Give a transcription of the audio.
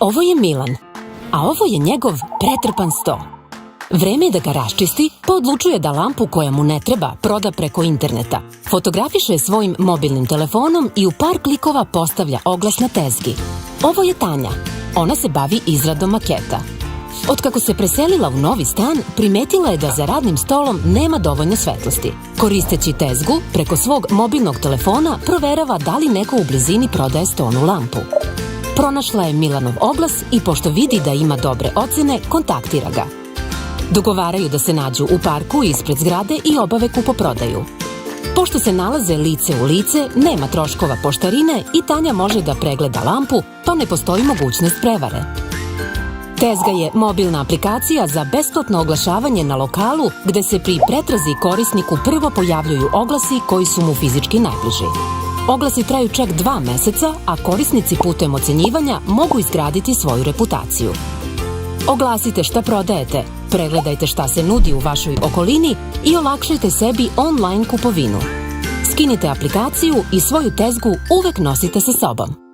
Ovo je Milan, a ovo je njegov pretrpan sto. Vreme je da ga raščisti, pa odlučuje da lampu koja mu ne treba proda preko interneta. Fotografiše svojim mobilnim telefonom i u par klikova postavlja oglas na tezgi. Ovo je Tanja. Ona se bavi izradom maketa. Otkako se preselila u novi stan, primetila je da za radnim stolom nema dovoljno svetlosti. Koristeći tezgu, preko svog mobilnog telefona proverava da li neko u blizini prodaje stonu lampu. Pronašla je Milanov oglas i pošto vidi da ima dobre ocene, kontaktira ga. Dogovaraju da se nađu u parku ispred zgrade i obave kupoprodaju. Pošto se nalaze lice u lice, nema troškova poštarine i Tanja može da pregleda lampu, pa ne postoji mogućnost prevare. Tezga je mobilna aplikacija za besplatno oglašavanje na lokalu gde se pri pretrazi korisniku prvo pojavljuju oglasi koji su mu fizički najbliži. Oglasi traju čak 2 meseca, a korisnici putem ocenjivanja mogu izgraditi svoju reputaciju. Oglasite šta prodajete, pregledajte šta se nudi u vašoj okolini i olakšajte sebi online kupovinu. Skinite aplikaciju i svoju tezgu uvek nosite sa sobom.